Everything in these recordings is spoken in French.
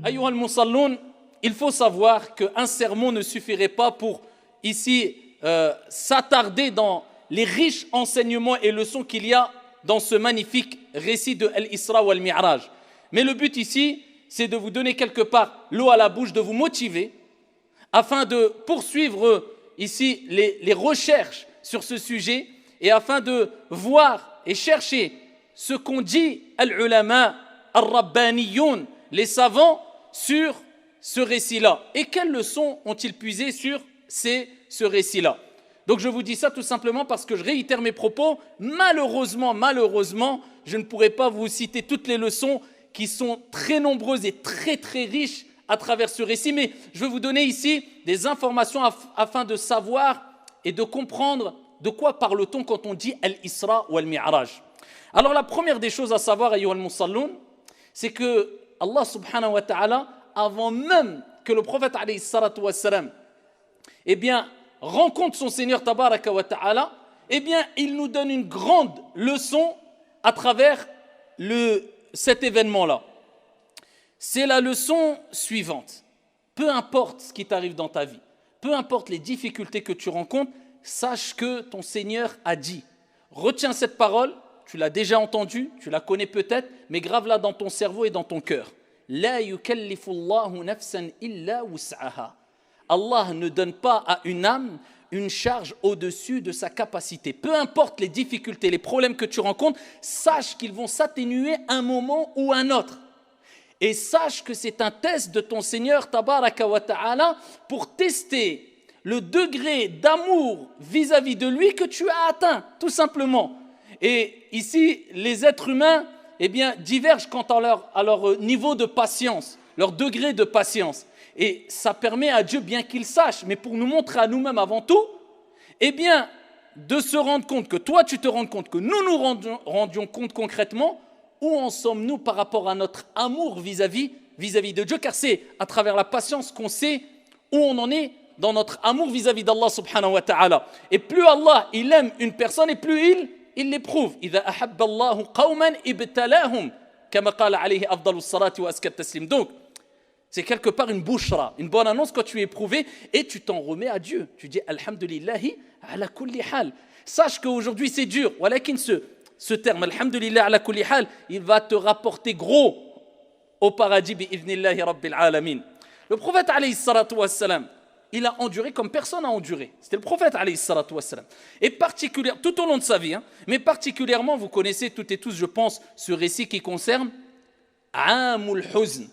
Ayyuha al-musalloun, il faut savoir qu'un sermon ne suffirait pas pour ici s'attarder dans les riches enseignements et leçons qu'il y a dans ce magnifique récit de Al-Isra ou Al-Mi'raj. Mais le but ici, c'est de vous donner quelque part l'eau à la bouche, de vous motiver afin de poursuivre ici les recherches sur ce sujet et afin de voir et chercher ce qu'ont dit al-ulama al-rabbaniyoun, les savants, sur ce récit-là. Et quelles leçons ont-ils puisé sur ce récit-là? Donc je vous dis ça tout simplement parce que je réitère mes propos. Malheureusement, je ne pourrai pas vous citer toutes les leçons qui sont très nombreuses et très très riches à travers ce récit, mais je vais vous donner ici des informations afin de savoir et de comprendre de quoi parle-t-on quand on dit Al-Isra ou Al-Mi'raj. Alors la première des choses à savoir, ayyuha al-musalloun, c'est que Allah subhanahu wa ta'ala, avant même que le prophète alayhi salatu wa salam, rencontre son Seigneur tabaraka wa ta'ala, il nous donne une grande leçon à travers cet événement-là. C'est la leçon suivante. Peu importe ce qui t'arrive dans ta vie, peu importe les difficultés que tu rencontres, sache que ton Seigneur a dit. Retiens cette parole, tu l'as déjà entendue, tu la connais peut-être, mais grave-la dans ton cerveau et dans ton cœur. La yukallifu Allahu nafsan illa wus'aha. Allah ne donne pas à une âme une charge au-dessus de sa capacité. Peu importe les difficultés, les problèmes que tu rencontres, sache qu'ils vont s'atténuer un moment ou un autre. Et sache que c'est un test de ton Seigneur tabaraka wa ta'ala pour tester le degré d'amour vis-à-vis de lui que tu as atteint, tout simplement. Et ici, les êtres humains divergent quant à leur niveau de patience, leur degré de patience. Et ça permet à Dieu, bien qu'il sache, mais pour nous montrer à nous-mêmes avant tout, de se rendre compte, que toi tu te rends compte, que nous rendions compte concrètement, où en sommes-nous par rapport à notre amour vis-à-vis de Dieu, car c'est à travers la patience qu'on sait où on en est dans notre amour vis-à-vis d'Allah subhanahu wa ta'ala. Et plus Allah, il aime une personne, et plus il l'éprouve. إِذَا أَحَبَّ اللَّهُ قَوْمًا إِبْتَلَاهُمْ كَمَا قَالَ عَلَيْهِ أَفْضَلُ الصَّلَاةِ وَأَزْكَى التَّسْلِيمِ. Donc, c'est quelque part une bushra, une bonne annonce quand tu es éprouvé et tu t'en remets à Dieu. Tu dis Alhamdulillahi ala kulli hal. Sache qu'aujourd'hui c'est dur. Walakin ce terme, Alhamdulillah ala kulli hal, il va te rapporter gros au paradis bi'idhnillahi rabbil alamin. Le prophète alayhi salatu wassalam, il a enduré comme personne n'a enduré. C'était le prophète alayhi salatu wassalam. Et particulièrement, tout au long de sa vie, mais particulièrement, vous connaissez toutes et tous, je pense, ce récit qui concerne Amul Huzn,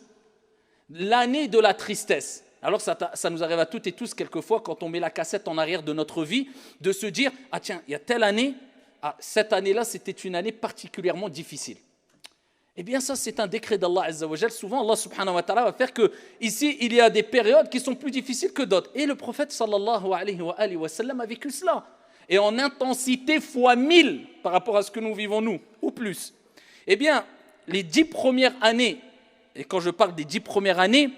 l'année de la tristesse. Alors ça nous arrive à toutes et tous quelquefois quand on met la cassette en arrière de notre vie, de se dire, ah tiens, il y a telle année, cette année-là c'était une année particulièrement difficile. Eh bien ça c'est un décret d'Allah Azza wa Jal. Souvent Allah subhanahu wa ta'ala va faire que ici il y a des périodes qui sont plus difficiles que d'autres. Et le prophète sallallahu alayhi wa sallam a vécu cela. Et en intensité fois 1000 par rapport à ce que nous vivons nous, ou plus. Eh bien les 10 premières années, et quand je parle des 10 premières années,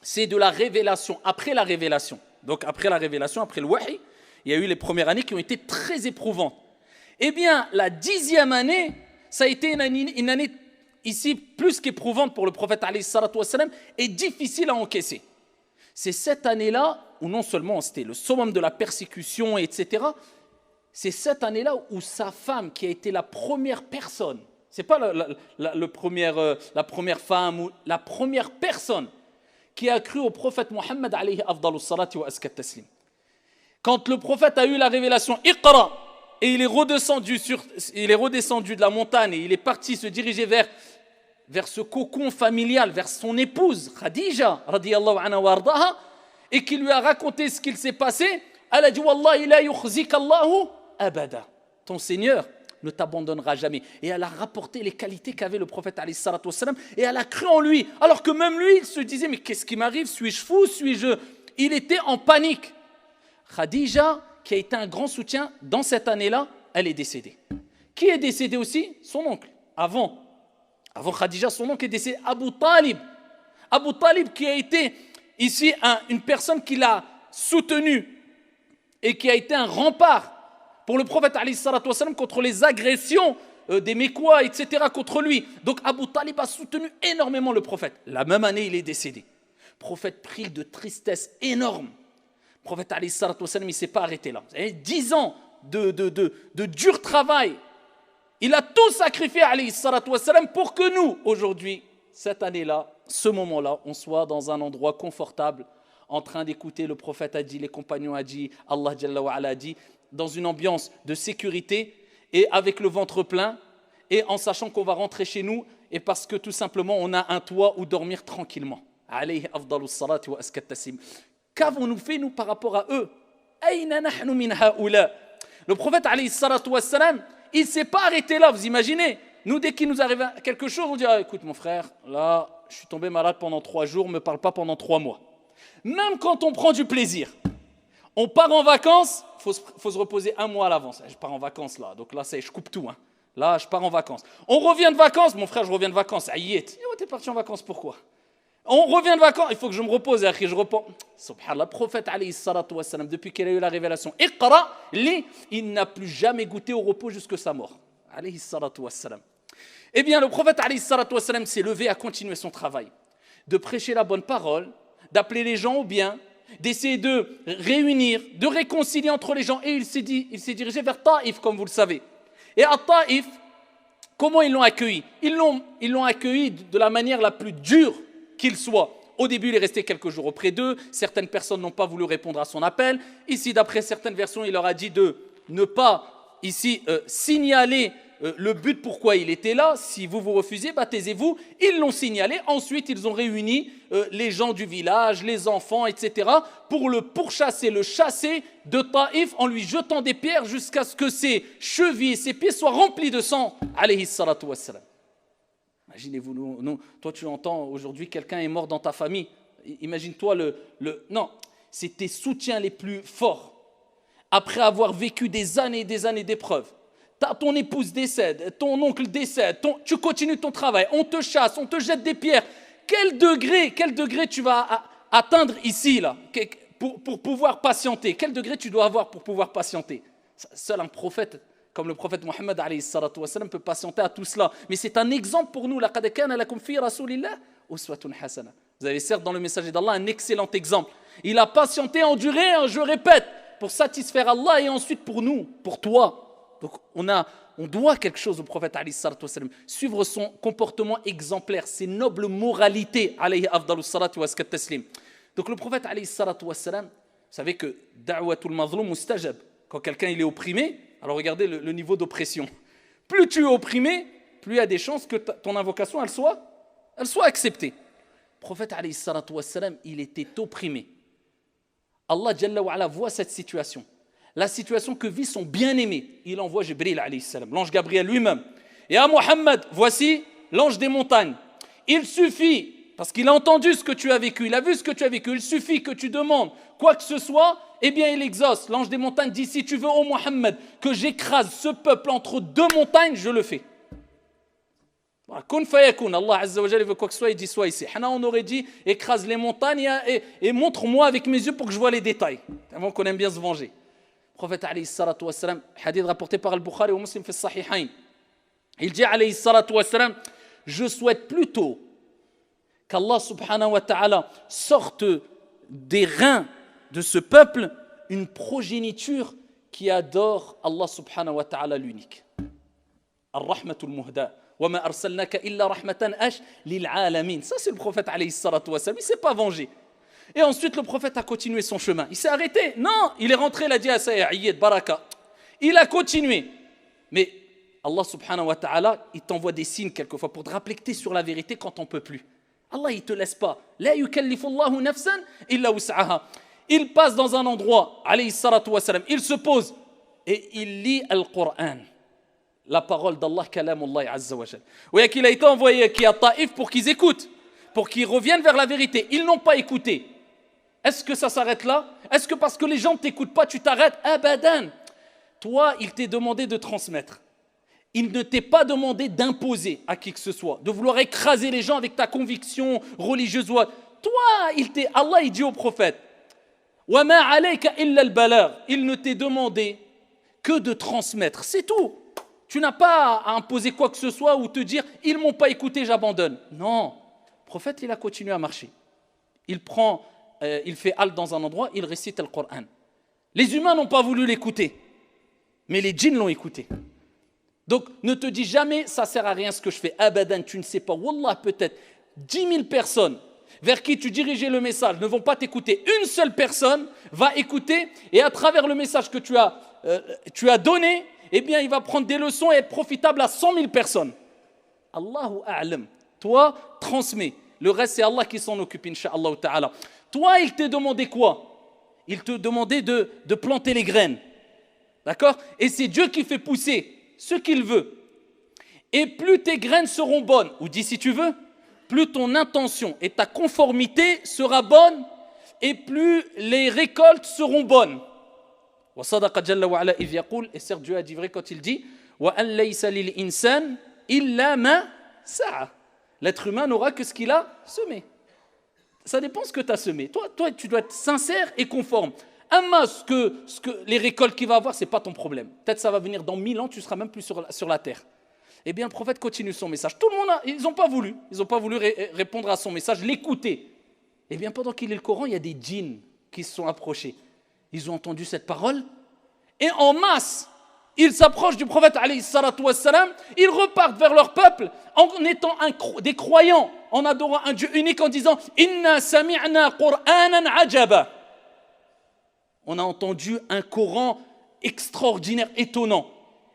c'est de la révélation, après la révélation. Donc après la révélation, après le wahi, il y a eu les premières années qui ont été très éprouvantes. Eh bien, la 10e année, ça a été une année ici plus qu'éprouvante pour le prophète alayhi salatu wassalam et difficile à encaisser. C'est cette année-là où non seulement c'était le summum de la persécution, etc., c'est cette année-là où sa femme, qui a été la première personne, c'est pas la première femme ou la première personne qui a cru au prophète Mohammed alayhi afdalu salati wa azka taslim. Quand le prophète a eu la révélation Iqra et il est redescendu de la montagne et il est parti se diriger vers ce cocon familial, vers son épouse Khadija radiyallahu anha wa ardaha, et qui lui a raconté ce qu'il s'est passé, elle a dit wallahi la yukhzika Allahu abada. Ton Seigneur ne t'abandonnera jamais. Et elle a rapporté les qualités qu'avait le prophète alayhi salatu wassalam, et elle a cru en lui. Alors que même lui, il se disait, mais qu'est-ce qui m'arrive? Suis-je fou? Il était en panique. Khadija, qui a été un grand soutien dans cette année-là, elle est décédée. Qui est décédé aussi? Son oncle. Avant Khadija, son oncle est décédé, Abu Talib. Abu Talib qui a été ici une personne qui l'a soutenu et qui a été un rempart pour le prophète alayhi salatu wassalam contre les agressions des Mécois, etc. contre lui. Donc Abu Talib a soutenu énormément le prophète. La même année, il est décédé. Le prophète prit de tristesse énorme. Le prophète, alayhi salatu wassalam, il ne s'est pas arrêté là. Vous avez 10 ans de dur travail. Il a tout sacrifié, alayhi salatu wassalam, pour que nous, aujourd'hui, cette année-là, ce moment-là, on soit dans un endroit confortable, en train d'écouter le prophète a dit, les compagnons a dit, Allah Jalla wa Ala a dit, dans une ambiance de sécurité et avec le ventre plein et en sachant qu'on va rentrer chez nous et parce que tout simplement on a un toit où dormir tranquillement. Alayhi afdalus salati wa askat taslim. Qu'avons-nous fait nous par rapport à eux? Ayna nahnu min haoula. Le prophète alayhi salatu wassalam, il ne s'est pas arrêté là, vous imaginez? Nous, dès qu'il nous arrive quelque chose, on dit ah, écoute mon frère, là je suis tombé malade pendant 3 jours, ne me parle pas pendant 3 mois. Même quand on prend du plaisir, on part en vacances, il faut se reposer 1 mois à l'avance. Je pars en vacances là, donc là je coupe tout. Là je pars en vacances. On revient de vacances, mon frère je reviens de vacances. Aïe, t'es parti en vacances pourquoi? On revient de vacances, il faut que je me repose, je repose. Subhanallah, le prophète alayhi salatu wassalam, depuis qu'il a eu la révélation, Iqra, il n'a plus jamais goûté au repos jusqu'à sa mort. Alayhi salatu wassalam. Eh bien le prophète alayhi salatu wassalam s'est levé à continuer son travail, de prêcher la bonne parole, d'appeler les gens au bien, d'essayer de réunir, de réconcilier entre les gens. Et il s'est dirigé vers Taïf, comme vous le savez. Et à Taïf, comment ils l'ont accueilli? Ils l'ont accueilli de la manière la plus dure qu'il soit. Au début, il est resté quelques jours auprès d'eux. Certaines personnes n'ont pas voulu répondre à son appel. Ici, d'après certaines versions, il leur a dit de ne pas ici signaler le but pourquoi il était là. Si vous vous refusez, taisez-vous. Ils l'ont signalé. Ensuite, ils ont réuni les gens du village, les enfants, etc. pour le pourchasser, le chasser de Taïf en lui jetant des pierres jusqu'à ce que ses chevilles et ses pieds soient remplis de sang. Alayhi salatu wassalam. Imaginez-vous, toi tu entends aujourd'hui quelqu'un est mort dans ta famille. Imagine-toi non, c'est tes soutiens les plus forts. Après avoir vécu des années et des années d'épreuves. Ton épouse décède, ton oncle décède, tu continues ton travail, on te chasse, on te jette des pierres. Quel degré tu vas atteindre ici, là, pour pouvoir patienter? Quel degré tu dois avoir pour pouvoir patienter? Seul un prophète, comme le prophète Mohammed alayhi salatu wassalam, peut patienter à tout cela. Mais c'est un exemple pour nous. Laqad kana lakum fi rasulillah uswatun hasana. Vous avez certes dans le messager d'Allah un excellent exemple. Il a patienté, enduré, je répète, pour satisfaire Allah et ensuite pour nous, pour toi. Donc on doit quelque chose au prophète alayhi salatu wassalam, suivre son comportement exemplaire, ses nobles moralités alayhi afdalus salatu wa askat taslim. Donc le prophète alayhi salatu wassalam, vous savez que da'watul mazlum mustajab, quand quelqu'un il est opprimé, alors regardez le niveau d'oppression. Plus tu es opprimé, plus il y a des chances que ton invocation elle soit acceptée. Le prophète alayhi salatu wassalam, il était opprimé. Allah Jalla wa Ala voit cette situation. La situation que vit son bien-aimé. Il envoie Jibril alayhi salam, l'ange Gabriel lui-même. Et à Mohammed, voici l'ange des montagnes. Il suffit, parce qu'il a entendu ce que tu as vécu, il a vu ce que tu as vécu, il suffit que tu demandes quoi que ce soit, eh bien il exauce. L'ange des montagnes dit, si tu veux, ô Mohammed, que j'écrase ce peuple entre 2 montagnes, je le fais. Kun fayakun, Allah Azza wa Jalla veut quoi que ce soit, il dit soit ici. Hana, on aurait dit, écrase les montagnes et montre-moi avec mes yeux pour que je vois les détails. Avant qu'on aime bien se venger. Le prophète alayhi salatu wassalam, hadith rapporté par Al-Bukhari ou Muslim fi Sahihain, il dit alayhi salatu wassalam, je souhaite plutôt qu'Allah subhanahu wa ta'ala sorte des reins de ce peuple une progéniture qui adore Allah subhanahu wa ta'ala l'unique. Ar-rahmatul muhda. Wa ma arsalnaka illa rahmatan lil alamin. Ça c'est le prophète alayhi salatu wassalam, il ne s'est pas vengé. Et ensuite, le prophète a continué son chemin. Il s'est arrêté. Non, il est rentré, il a dit à Sayyid, baraka. Il a continué. Mais Allah subhanahu wa ta'ala, il t'envoie des signes quelquefois pour te rappeler que tu es sur la vérité quand on ne peut plus. Allah, il ne te laisse pas. La yukallifullahu nafsan illa wus'aha. Il passe dans un endroit, alayhi salatu wa salam, il se pose et il lit Al-Qur'an. La parole d'Allah, kalamullah azza wa jal. Oui, qu'il a été envoyé qui à Taïf pour qu'ils écoutent, pour qu'ils reviennent vers la vérité. Ils n'ont pas écouté. Est-ce que ça s'arrête là? Est-ce que parce que les gens ne t'écoutent pas, tu t'arrêtes? Abadan. Toi, il t'est demandé de transmettre. Il ne t'est pas demandé d'imposer à qui que ce soit, de vouloir écraser les gens avec ta conviction religieuse. Toi, Allah, il dit au prophète, wa ma alayka illa al-balagh. Il ne t'est demandé que de transmettre. C'est tout. Tu n'as pas à imposer quoi que ce soit ou te dire « ils ne m'ont pas écouté, j'abandonne ». Non, le prophète, il a continué à marcher. Il fait halte dans un endroit, il récite le Coran. Les humains n'ont pas voulu l'écouter, mais les djinns l'ont écouté. Donc, ne te dis jamais, ça ne sert à rien ce que je fais. Abadan, tu ne sais pas. Wallah, peut-être 10 000 personnes vers qui tu dirigeais le message ne vont pas t'écouter. Une seule personne va écouter et à travers le message que tu as donné, eh bien, il va prendre des leçons et être profitable à 100 000 personnes. Allahu a'lam. Toi, transmets. Le reste, c'est Allah qui s'en occupe, incha'Allah ta'ala. Toi, il t'a demandé quoi? Il te demandait de planter les graines. D'accord? Et c'est Dieu qui fait pousser ce qu'il veut. Et plus tes graines seront bonnes, ou dis si tu veux, plus ton intention et ta conformité sera bonne, et plus les récoltes seront bonnes. Et certes, Dieu a dit vrai quand il dit l'être humain n'aura que ce qu'il a semé. Ça dépend de ce que tu as semé. Toi, tu dois être sincère et conforme. Ce que les récoltes qu'il va avoir, ce n'est pas ton problème. Peut-être ça va venir dans 1000 ans, tu ne seras même plus sur la terre. Eh bien, le prophète continue son message. Tout le monde, ils n'ont pas voulu. Ils n'ont pas voulu répondre à son message, l'écouter. Eh bien, pendant qu'il lit le Coran, il y a des djinns qui se sont approchés. Ils ont entendu cette parole et en masse, ils s'approchent du prophète alayhi salatu wassalam, ils repartent vers leur peuple en étant des croyants, en adorant un Dieu unique, en disant « Inna sami'na Qur'anan ajaba » On a entendu un Coran extraordinaire, étonnant.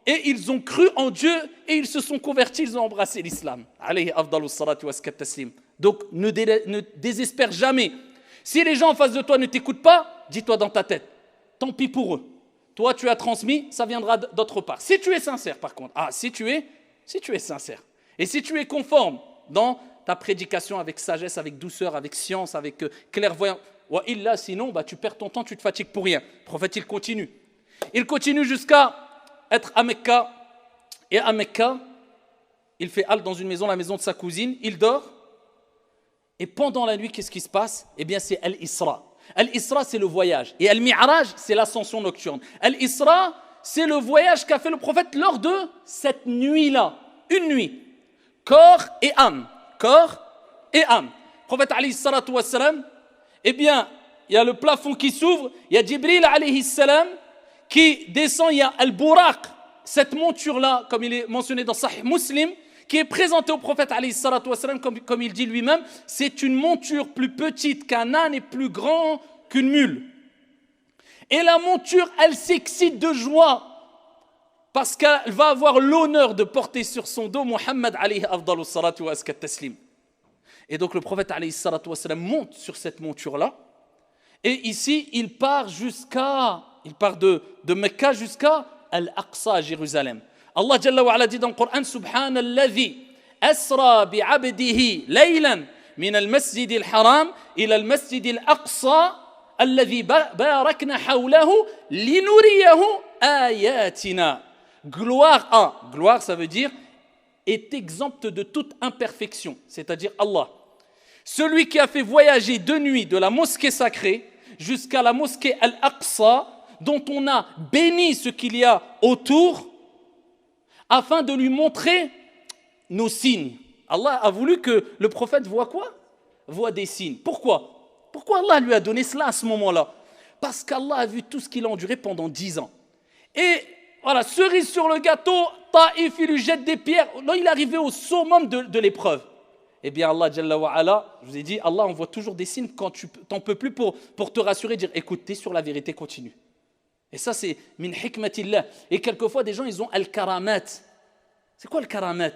Et ils ont cru en Dieu et ils se sont convertis, ils ont embrassé l'islam. Alayhi afdalus salatu waskat taslim. Donc ne désespère jamais. Si les gens en face de toi ne t'écoutent pas, dis-toi dans ta tête, tant pis pour eux. Toi, tu as transmis, ça viendra d'autre part. Si tu es sincère, par contre, si tu es sincère, et si tu es conforme dans ta prédication avec sagesse, avec douceur, avec science, avec clairvoyance, sinon, tu perds ton temps, tu te fatigues pour rien. Le prophète, il continue. Il continue jusqu'à être à Mecca. Et à Mecca, il fait halte dans une maison, la maison de sa cousine. Il dort. Et pendant la nuit, qu'est-ce qui se passe? Eh bien, c'est Al-Isra. Al-Isra, c'est le voyage. Et Al-Mi'raj, c'est l'ascension nocturne. Al-Isra, c'est le voyage qu'a fait le prophète lors de cette nuit-là. Une nuit. Corps et âme. Corps et âme. Le prophète, alayhi salatu wassalam, eh bien, il y a le plafond qui s'ouvre. Il y a Jibril, alayhi salam, qui descend. Il y a Al-Buraq, cette monture-là, comme il est mentionné dans Sahih Muslim, qui est présentée au prophète, alayhi salatu wassalam, comme il dit lui-même, c'est une monture plus petite qu'un âne et plus grand qu'une mule. Et la monture, elle s'excite de joie parce qu'elle va avoir l'honneur de porter sur son dos Muhammad alayhi afdalus salatu wa askat taslim. Et donc le prophète alayhi salatu wassalam monte sur cette monture-là. Et ici, il part de Mecca jusqu'à Al-Aqsa à Jérusalem. Allah Jalla wa Ala dit dans le Coran Subhanalladhi asra bi'abdihi laylan min al-masjid al-haram ila al-masjid al-aqsa alladhi barakna hawlahu linuriyahu ayatina. Gloire ça veut dire est exempte de toute imperfection, c'est-à-dire Allah. Celui qui a fait voyager de nuit de la mosquée sacrée jusqu'à la mosquée Al-Aqsa dont on a béni ce qu'il y a autour afin de lui montrer nos signes. Allah a voulu que le prophète voit quoi? Voit des signes. Pourquoi? Pourquoi Allah lui a donné cela à ce moment-là? Parce qu'Allah a vu tout ce qu'il a enduré pendant 10 ans. Et voilà, cerise sur le gâteau, Taïf, il lui jette des pierres. Là, il est arrivé au summum de l'épreuve. Eh bien, Allah, Jalla wa Ala, je vous ai dit, Allah envoie toujours des signes quand tu n'en peux plus pour te rassurer, dire, écoute, t'es sur la vérité, continue. Et ça, c'est min hikmatillah. Et quelquefois, des gens, ils ont al-karamat. C'est quoi al-karamat?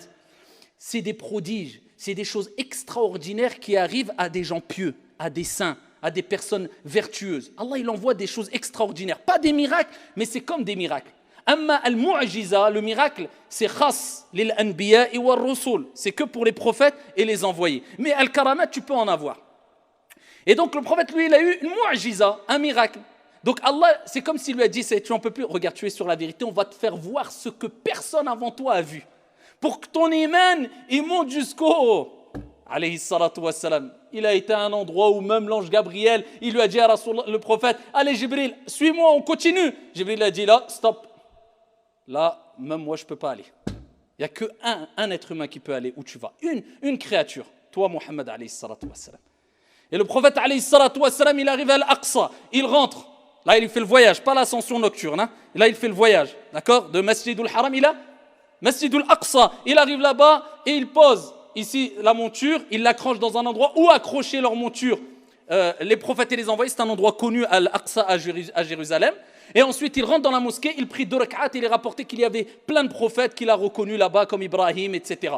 C'est des prodiges, c'est des choses extraordinaires qui arrivent à des gens pieux, à des saints, à des personnes vertueuses. Allah, il envoie des choses extraordinaires. Pas des miracles, mais c'est comme des miracles. Amma al-mu'jiza, le miracle, c'est khas lil anbiya wa rusul. C'est que pour les prophètes et les envoyés. Mais al-karamat, tu peux en avoir. Et donc, le prophète, lui, il a eu une mu'jiza, un miracle. Donc Allah, c'est comme s'il lui a dit, tu n'en peux plus, regarde, tu es sur la vérité, on va te faire voir ce que personne avant toi a vu. Pour que ton iman, il monte jusqu'au, alayhi salatu wassalam. Il a été à un endroit où même l'ange Gabriel, il lui a dit à le prophète, allez Jibril, suis-moi, on continue. Jibril a dit là, stop. Là, même moi je ne peux pas aller. Il n'y a qu'un être humain qui peut aller où tu vas. Une créature, toi Mohammed alayhi salatu wassalam. Et le prophète alayhi salatu wassalam, il arrive à Al-Aqsa, il rentre. Là, il fait le voyage, pas l'ascension nocturne. Hein. Là, il fait le voyage, d'accord? De Masjidul Haram, il a Masjidul Aqsa. Il arrive là-bas et il pose ici la monture, il l'accroche dans un endroit où accrocher leur monture. Les prophètes et les envoyés, c'est un endroit connu à Al-Aqsa à Jérusalem. Et ensuite, il rentre dans la mosquée, il prie 2 rak'at, il est rapporté qu'il y avait plein de prophètes qu'il a reconnus là-bas, comme Ibrahim, etc.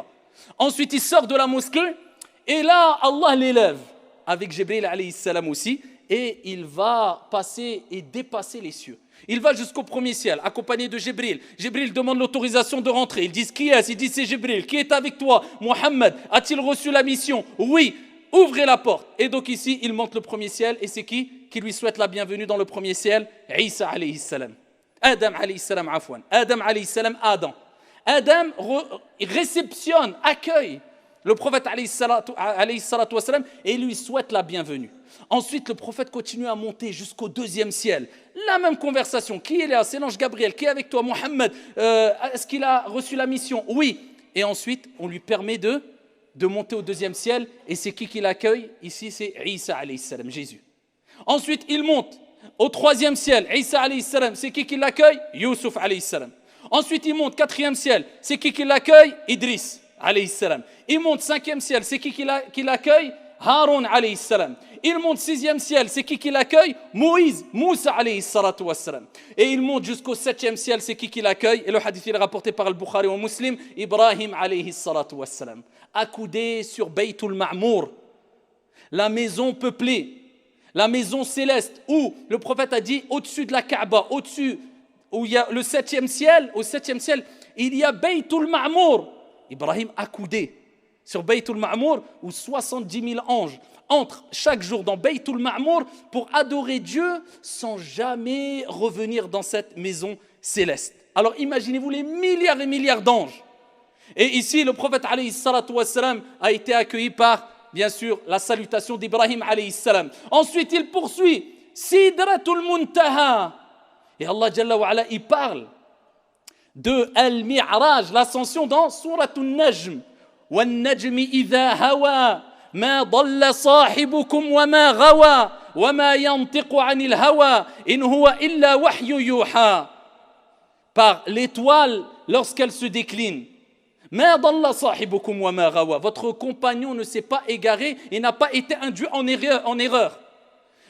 Ensuite, il sort de la mosquée, et là, Allah l'élève, avec Jibril alayhi salam aussi, et il va passer et dépasser les cieux. Il va jusqu'au premier ciel, accompagné de Jibril. Jibril demande l'autorisation de rentrer. Ils disent, qui est-ce? Il dit, c'est Jibril. Qui est avec toi? Mohammed. A-t-il reçu la mission? Oui. Ouvrez la porte. Et donc ici, il monte le premier ciel. Et c'est qui lui souhaite la bienvenue dans le premier ciel? Isa alayhi salam. Adam alayhi salam, afwan. Adam alayhi salam, Adam. Adam réceptionne, accueille le prophète alayhi salatu wassalam et lui souhaite la bienvenue. Ensuite, le prophète continue à monter jusqu'au deuxième ciel. La même conversation. Qui est là? C'est l'ange Gabriel. Qui est avec toi? Mohammed. Est-ce qu'il a reçu la mission? Oui. Et ensuite, on lui permet de monter au deuxième ciel. Et c'est qui l'accueille? Ici, c'est Isa alayhi salam, Jésus. Ensuite, il monte au troisième ciel. Isa alayhi salam, c'est qui l'accueille? Youssouf alayhi salam. Ensuite, il monte quatrième ciel. C'est qui l'accueille? Idriss alayhi salam. Il monte cinquième ciel. C'est qui l'accueille? Haroun alayhi salam. Il monte sixième ciel. C'est qui l'accueille? Moïse, Moussa alayhi salatu wassalam. Et il monte jusqu'au septième ciel. C'est qui l'accueille? Et le hadith est rapporté par Al-Bukhari ou Muslim. Ibrahim alayhi salatu wassalam. Accoudé sur Baytul Ma'mour, la maison peuplée, la maison céleste, où le prophète a dit, au-dessus de la Kaaba, au-dessus, où il y a le septième ciel, au septième ciel, il y a Baytul Ma'mour. Ibrahim accoudé sur Baytul Ma'mour, où 70 000 anges entrent chaque jour dans Baytul Ma'mour pour adorer Dieu sans jamais revenir dans cette maison céleste. Alors imaginez-vous les milliards et milliards d'anges. Et ici, le prophète alayhi salatu wassalam a été accueilli par, bien sûr, la salutation d'Ibrahim alayhi salam. Ensuite, il poursuit Sidratul Muntaha. Et Allah Jalla wa Ala, il parle de Al-Mi'raj, l'ascension dans Suratul Najm. وَالنَّجْمِ إِذَا هَوَى مَا ضَلَّ صَاحِبُكُمْ وَمَا غَوَى وَمَا يَنْطِقُ عَنِ الْهَوَى إِنْ هُوَ إِلَّا وَحْيُ يُوحَى. Par l'étoile lorsqu'elle se décline. مَا ضَلَّ صَاحِبُكُمْ وَمَا غَوَى. Votre compagnon ne s'est pas égaré et n'a pas été induit en erreur.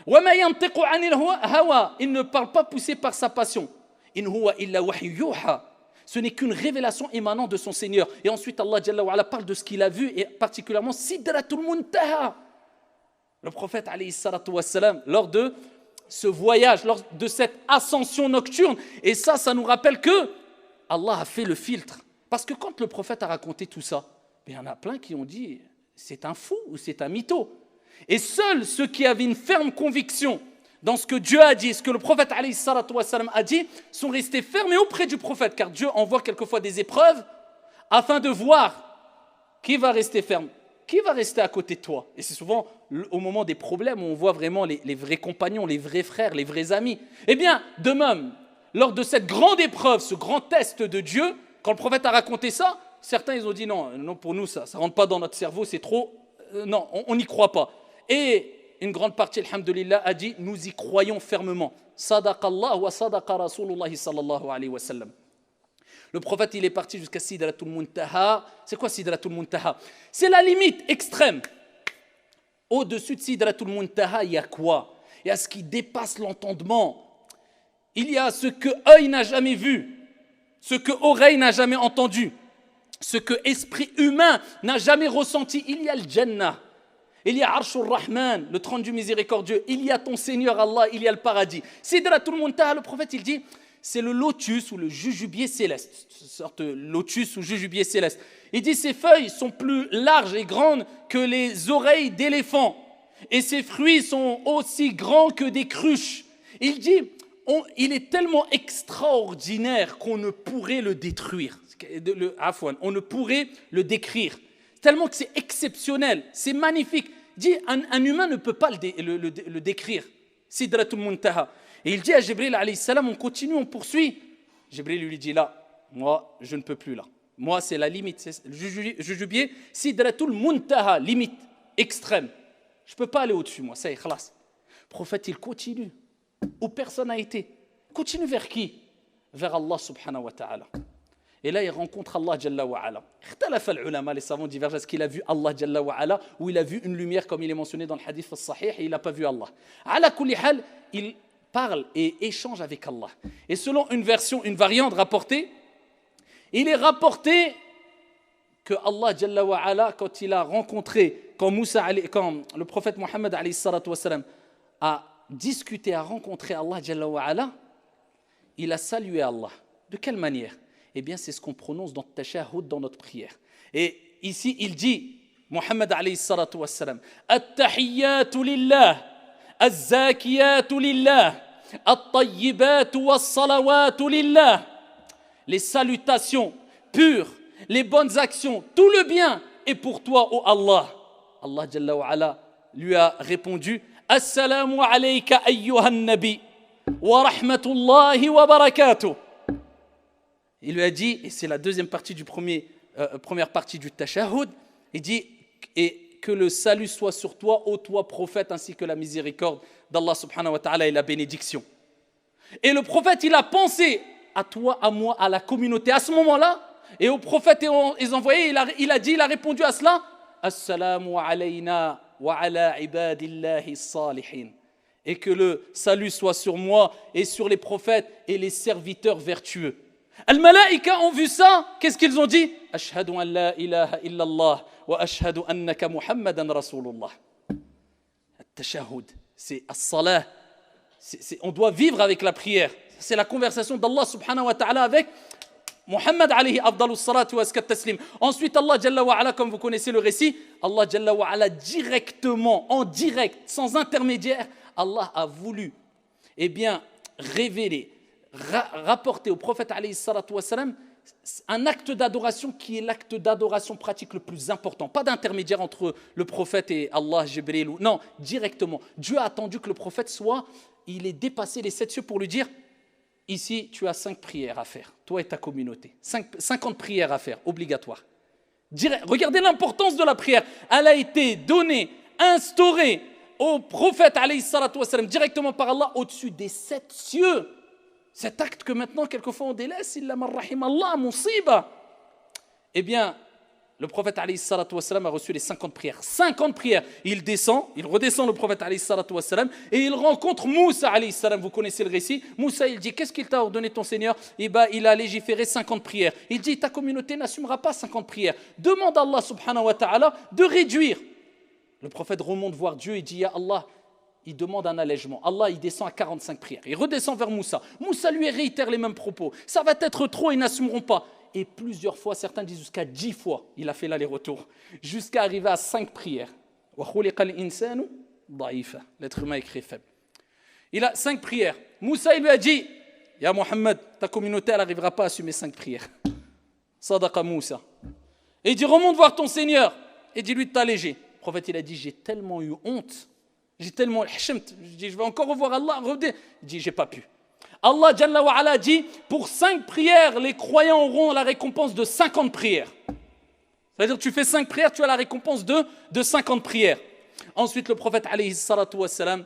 وَمَا يَنْطِقُ عَنِ الْهَوَى. Il ne parle pas poussé par sa passion. إِنْ هُوَ إِلَّا وَحْيُ يُوحَى. Ce n'est qu'une révélation émanant de son Seigneur. Et ensuite, Allah Jalla wa Ala parle de ce qu'il a vu, et particulièrement Sidratul Muntaha. Le prophète, alayhi salatu wassalam, lors de ce voyage, lors de cette ascension nocturne, et ça nous rappelle que Allah a fait le filtre. Parce que quand le prophète a raconté tout ça, il y en a plein qui ont dit, c'est un fou ou c'est un mytho. Et seuls ceux qui avaient une ferme conviction dans ce que Dieu a dit, ce que le prophète alayhi salatu wassalam a dit, sont restés fermés auprès du prophète, car Dieu envoie quelquefois des épreuves afin de voir qui va rester ferme, qui va rester à côté de toi. Et c'est souvent au moment des problèmes où on voit vraiment les vrais compagnons, les vrais frères, les vrais amis. Eh bien, de même, lors de cette grande épreuve, ce grand test de Dieu, quand le prophète a raconté ça, certains ils ont dit non, pour nous ça ne rentre pas dans notre cerveau, c'est trop, non, on n'y croit pas. Et une grande partie, alhamdulillah, a dit nous y croyons fermement. Sadaqallah wa sadaqa Rasulullah sallallahu alayhi wa sallam. Le prophète, il est parti jusqu'à Sidratul Muntaha. C'est quoi Sidratul Muntaha? C'est la limite extrême. Au-dessus de Sidratul Muntaha, il y a quoi? Il y a ce qui dépasse l'entendement. Il y a ce que œil n'a jamais vu, ce que oreille n'a jamais entendu, ce que esprit humain n'a jamais ressenti. Il y a le Jannah. Il y a Arshur Rahman, le trône du miséricordieux. Il y a ton Seigneur Allah, il y a le paradis. Sidratul Muntaha, le prophète, il dit, c'est le lotus ou le jujubier céleste. Une sorte de lotus ou jujubier céleste. Il dit, ses feuilles sont plus larges et grandes que les oreilles d'éléphant. Et ses fruits sont aussi grands que des cruches. Il dit, il est tellement extraordinaire qu'on ne pourrait le détruire. On ne pourrait le décrire. Tellement que c'est exceptionnel, c'est magnifique. Dit, un humain ne peut pas le décrire. Sidratul Muntaha. Et il dit à Jibril alayhi salam, on continue, on poursuit. Jibril lui dit là, moi, je ne peux plus là. Moi, c'est la limite. C'est le jujubier, sidratul muntaha, limite extrême. Je ne peux pas aller au-dessus, moi. Ça y est, khalas. Le prophète, il continue. Où personne n'a été. Continue vers qui? Vers Allah subhanahu wa ta'ala. Et là, il rencontre Allah Jalla wa ala. Ikhtalafa al-ulama, les savants divergent. Est-ce qu'il a vu Allah Jalla wa ala ou il a vu une lumière comme il est mentionné dans le hadith al-sahih et il n'a pas vu Allah. Ala kulli hal, il parle et échange avec Allah. Et selon une version, une variante rapportée, il est rapporté que Allah Jalla wa ala, quand il a rencontré, quand le prophète Mohammed alayhi salatu wa salam a discuté, a rencontré Allah Jalla wa ala, il a salué Allah. De quelle manière? Eh bien, c'est ce qu'on prononce dans le tashahhud, dans notre prière. Et ici, il dit, Mohammed alayhi salatu wa salam, At-tahiyyatu lillah, Az-zakiyatu lillah, At-tayyibatu was-salawatu lillah. Les salutations pures, les bonnes actions, tout le bien est pour toi, ô Allah. Allah Jalla wa ala lui a répondu, Assalamu alayka ayyuhan nabi, wa rahmatullahi wa barakatuh. Il lui a dit, et c'est la deuxième partie du première partie du tashahhud, il dit, et que le salut soit sur toi, ô toi prophète, ainsi que la miséricorde d'Allah subhanahu wa ta'ala et la bénédiction. Et le prophète, il a pensé à toi, à moi, à la communauté, à ce moment-là, et au prophète et aux envoyés, il a répondu à cela, Assalamu alayna wa ala ibadillahi salihin. Et que le salut soit sur moi et sur les prophètes et les serviteurs vertueux. Al-Malaïka ont vu ça, qu'est-ce qu'ils ont dit? Ashhadu an la ilaha illallah wa ashhadu annaka Muhammadan Rasulullah. At-tashahhud, c'est as-salah. On doit vivre avec la prière. C'est la conversation d'Allah subhanahu wa ta'ala avec Muhammad alayhi afdalus salatu wa askat taslim. Ensuite, Allah Jalla wa ala, comme vous connaissez le récit, Allah Jalla wa ala directement, en direct, sans intermédiaire, Allah a voulu, eh bien, révéler, rapporter au prophète alayhi salatu wa salam un acte d'adoration qui est l'acte d'adoration pratique le plus important. Pas d'intermédiaire entre le prophète et Allah, Jibril. Non, directement. Dieu a attendu que le prophète il ait dépassé les 7 cieux pour lui dire, ici, tu as 5 prières à faire, toi et ta communauté. 50 prières à faire, obligatoires. Regardez l'importance de la prière. Elle a été donnée, instaurée au prophète alayhi salatu wa salam, directement par Allah, au-dessus des 7 cieux. Cet acte que maintenant, quelquefois, on délaisse, illa man rahim Allah, musiba. Eh bien, le prophète alayhi salatu wa salam a reçu les 50 prières. 50 prières. Il redescend le prophète alayhi salatu wa salam et il rencontre Moussa alayhi salam. Vous connaissez le récit. Moussa, il dit, qu'est-ce qu'il t'a ordonné ton Seigneur? Eh bien, il a légiféré 50 prières. Il dit, ta communauté n'assumera pas 50 prières. Demande à Allah subhanahu wa ta'ala de réduire. Le prophète remonte voir Dieu et dit, ya Allah, il demande un allègement. Allah, il descend à 45 prières. Il redescend vers Moussa. Moussa lui réitère les mêmes propos. Ça va être trop, ils n'assumeront pas. Et plusieurs fois, certains disent jusqu'à 10 fois, il a fait l'aller-retour, jusqu'à arriver à 5 prières. L'être humain est créé faible. Il a 5 prières. Moussa, il lui a dit, Ya Mohammed, ta communauté, elle n'arrivera pas à assumer 5 prières. Sadaqa Moussa. Et il dit, remonte voir ton Seigneur et dis-lui de t'alléger. Le prophète, il a dit, j'ai tellement eu honte, j'ai tellement hchemt, je vais encore revoir Allah. Il dit, j'ai pas pu. Allah Jalla wa ala dit, pour 5 prières, les croyants auront la récompense de 50 prières. C'est-à-dire, tu fais 5 prières, tu as la récompense de 50 prières. Ensuite, le prophète alayhi salatu wa salam,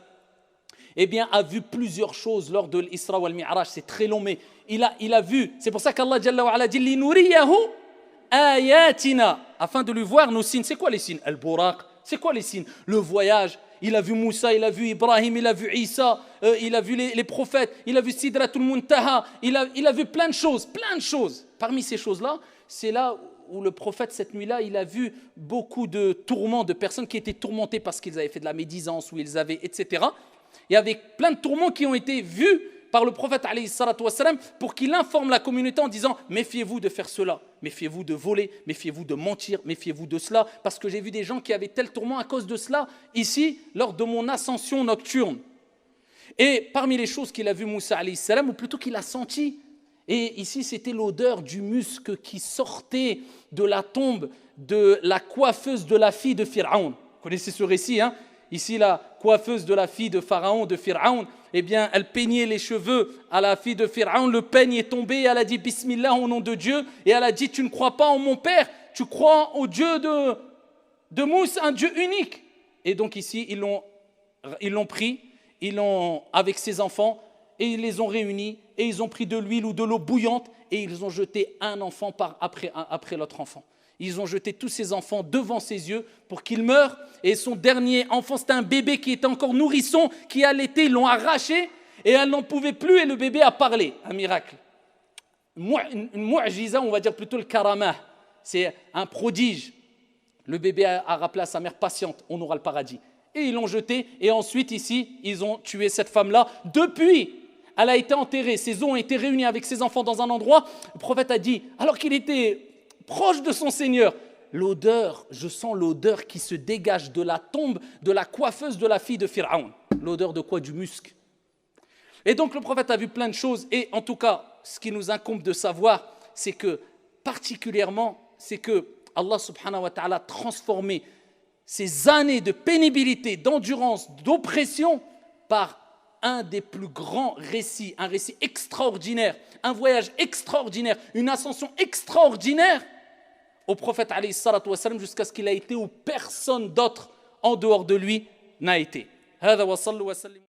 eh bien, a vu plusieurs choses lors de l'Isra wal Mi'raj. C'est très long, mais il a vu. C'est pour ça qu'Allah Jalla wa ala dit, linuriyahu ayatina, afin de lui voir nos signes. C'est quoi les signes? Al-Buraq. C'est quoi les signes? Le voyage. Il a vu Moussa, il a vu Ibrahim, il a vu Isa, il a vu les prophètes, il a vu Sidratul Muntaha, il a vu plein de choses. Parmi ces choses-là, c'est là où le prophète, cette nuit-là, il a vu beaucoup de tourments, de personnes qui étaient tourmentées parce qu'ils avaient fait de la médisance, ou ils avaient, etc. Il y avait plein de tourments qui ont été vus par le prophète alayhi salatu wa salam pour qu'il informe la communauté en disant « Méfiez-vous de faire cela, méfiez-vous de voler, méfiez-vous de mentir, méfiez-vous de cela, parce que j'ai vu des gens qui avaient tel tourment à cause de cela, ici, lors de mon ascension nocturne. » Et parmi les choses qu'il a vu Moussa alayhi salam, ou plutôt qu'il a senti, et ici c'était l'odeur du musc qui sortait de la tombe de la coiffeuse de la fille de Pharaon. Vous connaissez ce récit, hein? Ici, la coiffeuse de la fille de Pharaon, de Pharaon, eh bien, elle peignait les cheveux à la fille de Pharaon. Le peigne est tombé et elle a dit Bismillah au nom de Dieu. Et elle a dit, tu ne crois pas en mon père, tu crois au Dieu de Moussa, un Dieu unique. Et donc ici, ils l'ont pris, avec ses enfants, et ils les ont réunis, et ils ont pris de l'huile ou de l'eau bouillante, et ils ont jeté un enfant après l'autre enfant. Ils ont jeté tous ces enfants devant ses yeux pour qu'il meure. Et son dernier enfant, c'était un bébé qui était encore nourrisson, qui allaitait, ils l'ont arraché, et elle n'en pouvait plus, et le bébé a parlé. Un miracle. Une mu'jiza, on va dire plutôt le karamah. C'est un prodige. Le bébé a rappelé à sa mère, patiente, on aura le paradis. Et ils l'ont jeté, et ensuite ici, ils ont tué cette femme-là. Depuis, elle a été enterrée, ses os ont été réunis avec ses enfants dans un endroit. Le prophète a dit, alors qu'il était proche de son Seigneur, l'odeur, je sens l'odeur qui se dégage de la tombe de la coiffeuse de la fille de Pharaon. L'odeur de quoi? Du musc. Et donc le prophète a vu plein de choses, et en tout cas, ce qui nous incombe de savoir, c'est que particulièrement, c'est que Allah subhanahu wa ta'ala a transformé ces années de pénibilité, d'endurance, d'oppression par un des plus grands récits, un récit extraordinaire, un voyage extraordinaire, une ascension extraordinaire au prophète alayhi salatu wassalam, jusqu'à ce qu'il a été où personne d'autre en dehors de lui n'a été.